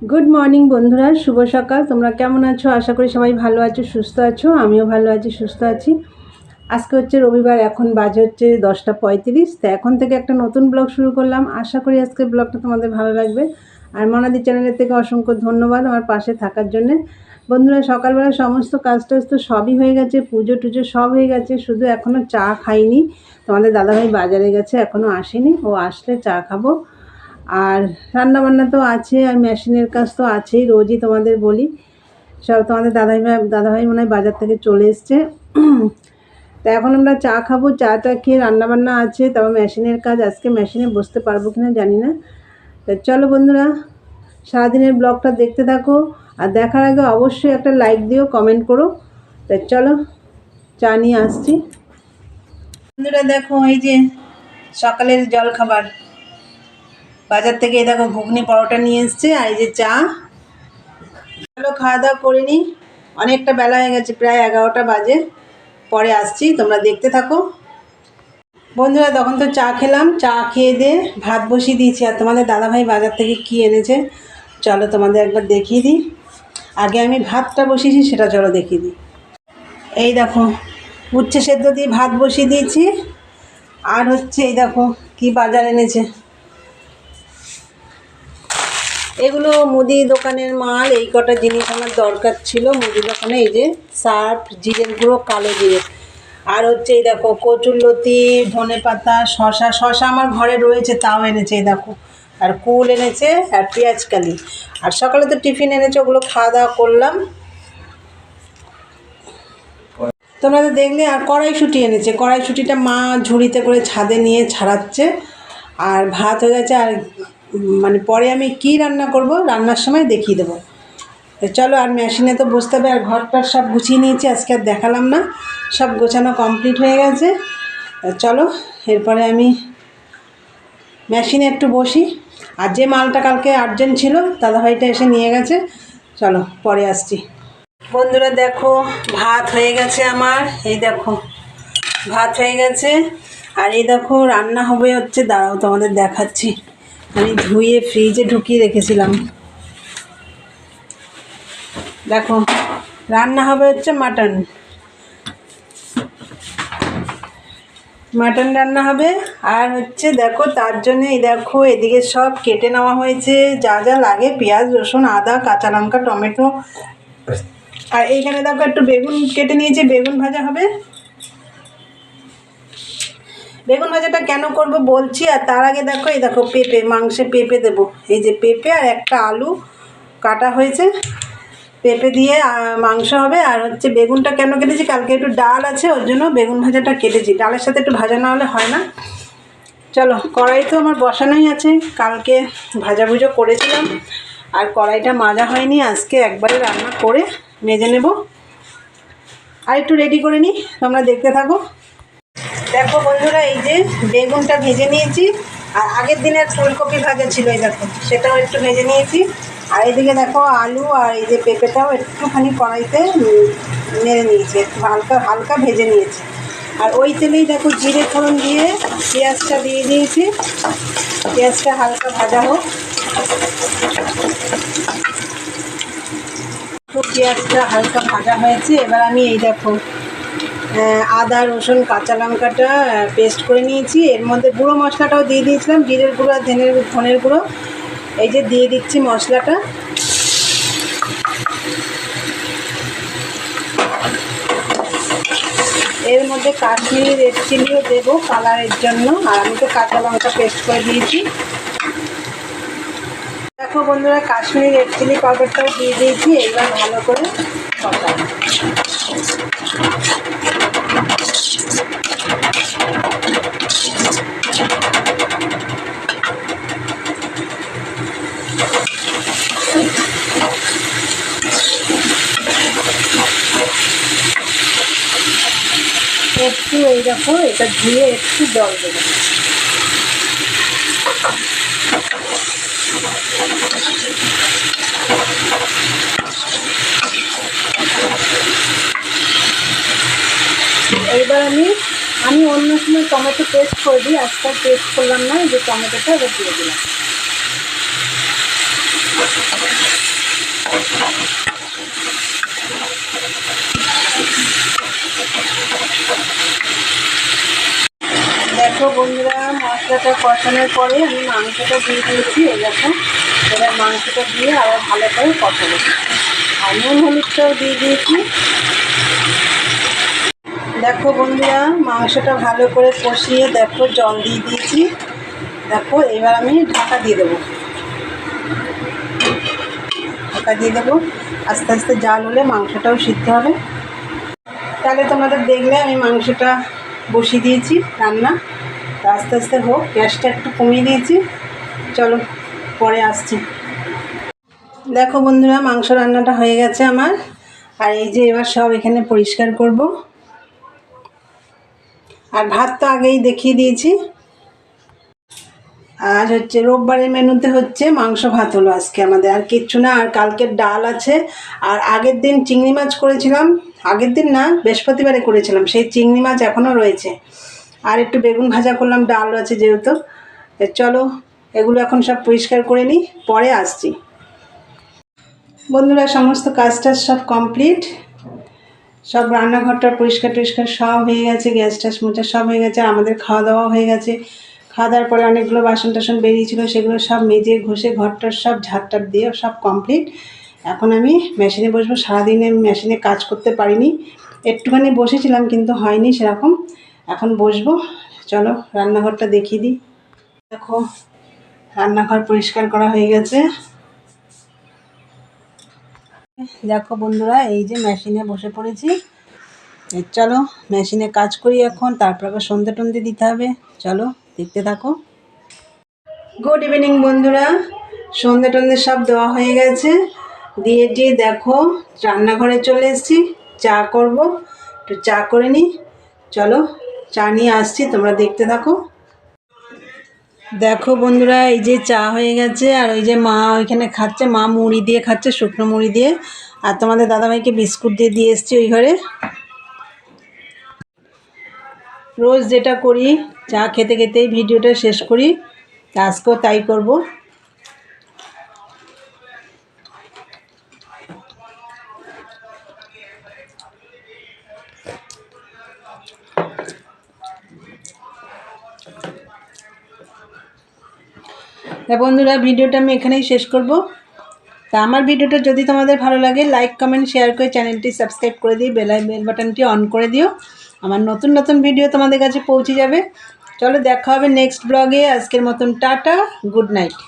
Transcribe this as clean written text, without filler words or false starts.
Good morning বন্ধুরা, শুভ সকাল। তোমরা কেমন আছো? আশা করি সবাই ভালো আছো, সুস্থ আছো। আমিও ভালো আছি, সুস্থ আছি। আজকে হচ্ছে রবিবার, এখন বাজে হচ্ছে 10টা 35। তো এখন থেকে একটা নতুন ব্লগ শুরু করলাম। আশা করি আজকের ব্লগটা তোমাদের ভালো লাগবে। আর মনাদি চ্যানেলের থেকে অসংখ্য ধন্যবাদ আমার পাশে থাকার জন্যে। বন্ধুরা, সকালবেলা সমস্ত কাজ টাজ তো সবই হয়ে গেছে, পুজো টুজো সব হয়ে গেছে, শুধু এখনও চা খাইনি। তোমাদের দাদাভাই বাজারে গেছে, এখনও আসেনি, ও আসলে চা খাবো। আর রান্নাবান্না তো আছে, আর মেশিনের কাজ তো আছেই, রোজই তোমাদের বলি। সব তোমাদের দাদাভাই মনে হয় বাজার থেকে চলে এসছে। তা এখন আমরা চা খাবো, চাটা খেয়ে রান্নাবান্না আছে, তারপর মেশিনের কাজ। আজকে মেশিনে বসতে পারবো কিনা জানি না। তা চলো বন্ধুরা, সারাদিনের ব্লগটা দেখতে থাকো। আর দেখার আগে অবশ্যই একটা লাইক দিও, কমেন্ট করো। তা চলো, চা নিয়ে আসছি। বন্ধুরা দেখো, এই যে সকালের জল খাবার বাজার থেকে, এই দেখো ঘুগনি পরোটা নিয়ে এসছে, আর এই যে চা। চলো খাওয়া দাওয়া করে নিই, অনেকটা বেলা হয়ে গেছে, প্রায় 11টা বাজে। পরে আসছি, তোমরা দেখতে থাকো। বন্ধুরা তখন তো চা খেলাম, চা খেয়ে দিয়ে ভাত বসিয়ে দিয়েছি। আর তোমাদের দাদাভাই বাজার থেকে কী এনেছে চলো তোমাদের একবার দেখিয়ে দিই। আগে আমি ভাতটা বসিয়েছি, সেটা চলো দেখিয়ে দিই। এই দেখো উচ্ছে সেদ্ধ দিয়ে ভাত বসিয়ে দিয়েছি। আর হচ্ছে এই দেখো কি বাজার এনেছে, এগুলো মুদি দোকানের মাল। এই কটা জিনিস আমার দরকার ছিল মুদি দোকানে। এই যে সার্ফ, জিরের গুঁড়ো, কালো জিরে, আর হচ্ছে এই দেখো কচুরলতি, ধনে পাতা, শশা আমার ঘরে রয়েছে, তাও এনেছে। এই দেখো, আর কুল এনেছে, আর পেঁয়াজকালি। আর সকালে তো টিফিন এনেছে, ওগুলো খাওয়া দাওয়া করলাম, তোমরা তো দেখলে। আর কড়াইশুঁটি এনেছে, কড়াইশুঁটিটা মা ঝুড়িতে করে ছাদে নিয়ে ছাড়াচ্ছে। আর ভাত হয়ে গেছে। আর মানে পরে আমি কি রান্না করব, রান্নার সময় দেখিয়ে দেবো। তো চলো, আর মেশিনে তো বসতে হবে। আর ঘরটার সব গুছিয়ে নিয়েছি, আজকে আর দেখালাম না, সব গোছানো কমপ্লিট হয়ে গেছে। চলো এরপরে আমি মেশিনে একটু বসি। আর যে মালটা কালকে আর্জেন্ট ছিল, দাদাভাইটা এসে নিয়ে গেছে। চলো পরে আসছি। বন্ধুরা দেখো, ভাত হয়ে গেছে আমার। এই দেখো ভাত হয়ে গেছে। আর এই দেখো রান্না হবে হচ্ছে, দাঁড়াও তোমাদের দেখাচ্ছি। আমি ধুয়ে ফ্রিজে ঢুকিয়ে রেখেছিলাম। দেখো রান্না হবে হচ্ছে মাটন রান্না হবে। আর হচ্ছে দেখো তার জন্যে এই দেখো এদিকে সব কেটে নেওয়া হয়েছে, যা যা লাগে, পেঁয়াজ, রসুন, আদা, কাঁচা লঙ্কা, টমেটো। আর এইখানে দেখো একটু বেগুন কেটে নিয়েছি, বেগুন ভাজা হবে। বেগুন ভাজাটা কেন করব বলছি। আর তার আগে দেখো, এই দেখো পেঁপে, মাংসে পেঁপে দেবো। এই যে পেঁপে আর একটা আলু কাটা হয়েছে, পেঁপে দিয়ে মাংস হবে। আর হচ্ছে বেগুনটা কেন কেটেছি, কালকে একটু ডাল আছে, ওর জন্য বেগুন ভাজাটা কেটেছি। ডালের সাথে একটু ভাজা না হলে হয় না। চলো, কড়াই তো আমার বসানোই আছে, কালকে ভাজাভুজো করেছিলাম। আর কড়াইটা মাজা হয়নি, আজকে একবারে রান্না করে মেজে নেব। আর একটু রেডি করে নিই, তোমরা দেখতে থাকো। দেখো বন্ধুরা, এই যে বেগুনটা ভেজে নিয়েছি। আর আগের দিনের ফুলকপি ভাজা ছিল, এই দেখো সেটাও একটু ভেজে নিয়েছি। আর এদিকে দেখো আলু আর এই যে পেঁপেটাও একটুখানি কড়াইতে নেড়ে নিয়েছি, একটু হালকা হালকা ভেজে নিয়েছি। আর ওই তেলেই দেখো জিরে ফোড়ন দিয়ে পেঁয়াজটা দিয়ে দিয়েছি। পেঁয়াজটা হালকা ভাজা হোক। তো পেঁয়াজটা হালকা ভাজা হয়েছে, এবার আমি এই দেখো আদা, রসুন, কাঁচা লঙ্কাটা পেস্ট করে নিয়েছি। এর মধ্যে গুঁড়ো মশলাটাও দিয়ে দিয়েছিলাম, জিরের গুঁড়ো আর ধনের গুঁড়ো। এই যে দিয়ে দিচ্ছি মশলাটা। এর মধ্যে কাশ্মীরি রেড চিলিও দেবো কালারের জন্য। আর আমি তো কাঁচা লঙ্কা পেস্ট করে দিয়েছি। দেখো বন্ধুরা, কাশ্মীরি রেড চিলি পাউডারটাও দিয়ে দিয়েছি। এবার ভালো করে কষাবো। একটু এই দেখো এটা ধুয়ে একটু জল দেবো। এইবার আমি অন্য সময় টমেটো পেস্ট করে দিই, আজকাল পেস্ট করলাম না, এই যে টমেটোটা এবার দিয়ে দিলাম। দেখো বন্ধুরা, মশলাটা কষানোর পরে আমি মাংসটা দিয়ে দিয়েছি। এই দেখো, এবার মাংসটা দিয়ে আবার ভালো করে কষাবো। আর নুন হলুদটাও দিয়ে দিয়েছি। দেখো বন্ধুরা, মাংসটা ভালো করে কষিয়ে দেখো জল দিয়ে দিয়েছি। দেখো এবার আমি ঢাকা দিয়ে দেবো। ঢাকা দিয়ে দেবো, আস্তে আস্তে জাল হলে মাংসটাও সিদ্ধ হবে। তাহলে তোমাদের দেখলে আমি মাংসটা বসিয়ে দিয়েছি রান্না। তো আস্তে আস্তে হোক, গ্যাসটা একটু কমিয়ে দিয়েছি। চলো পরে আসছি। দেখো বন্ধুরা, মাংস রান্নাটা হয়ে গেছে আমার। আর এই যে এবার সব এখানে পরিষ্কার করব। আর ভাত তো আগেই দেখিয়ে দিয়েছি। আজ হচ্ছে রোববারের মেনুতে হচ্ছে মাংস ভাত হলো আজকে আমাদের, আর কিচ্ছু না। আর কালকের ডাল আছে। আর আগের দিন চিংড়ি মাছ করেছিলাম, আগের দিন না, বৃহস্পতিবারে করেছিলাম, সেই চিংড়ি মাছ এখনও রয়েছে। আর একটু বেগুন ভাজা করলাম, ডাল আছে যেহেতু। চলো এগুলো এখন সব পরিষ্কার করে নিই, পরে আসছি। বন্ধুরা, সমস্ত কাজটা সব কমপ্লিট। সব রান্নাঘরটা পরিষ্কার টরিষ্কার সব হয়ে গেছে, গ্যাস ট্যাস মোছা সব হয়ে গেছে। আর আমাদের খাওয়া দাওয়া হয়ে গেছে। খাওয়া দাওয়ার পরে অনেকগুলো বাসন টাসন বেরিয়েছিলো, সেগুলো সব মেজে ঘষে ঘরটার সব ঝাড়টার দিয়ে সব কমপ্লিট। এখন আমি মেশিনে বসবো। সারাদিনে আমি মেশিনে কাজ করতে পারিনি, একটুখানি বসেছিলাম কিন্তু হয়নি সেরকম। এখন বসবো। চলো রান্নাঘরটা দেখিয়ে দিই। দেখো রান্নাঘর পরিষ্কার করা হয়ে গেছে। দেখো বন্ধুরা, এই যে মেশিনে বসে পড়েছি। চলো মেশিনে কাজ করি এখন, তারপর আবার সন্ধ্যে টন্ধে দিতে হবে। চলো দেখতে থাকো। গুড ইভিনিং বন্ধুরা, সন্ধ্যে টন্ধে সব দেওয়া হয়ে গেছে। দিয়ে দেখো রান্নাঘরে চলে এসেছি। চা করব, একটু চা করে নিই। চলো চা নিয়ে আসছি, তোমরা দেখতে থাকো। দেখো বন্ধুরা, এই যে চা হয়ে গেছে। আর ওই যে মা ওইখানে খাচ্ছে, মা মুড়ি দিয়ে খাচ্ছে, শুকনো মুড়ি দিয়ে। আর তোমাদের দাদাভাইকে বিস্কুট দিয়ে এসছি ওই ঘরে। রোজ যেটা করি, চা খেতে খেতেই ভিডিওটা শেষ করি, আজকেও তাই করব। বন্ধুরা, ভিডিওটা আমি এখানেই শেষ করব। তা আমার ভিডিওটা যদি তোমাদের ভালো লাগে, লাইক কমেন্ট শেয়ার করে চ্যানেলটি সাবস্ক্রাইব করে দিই, বেল বাটনটি অন করে দিও। আমার নতুন নতুন ভিডিও তোমাদের কাছে পৌঁছে যাবে। চলো দেখা হবে নেক্সট ব্লগে। আজকের মতন টাটা, গুড নাইট।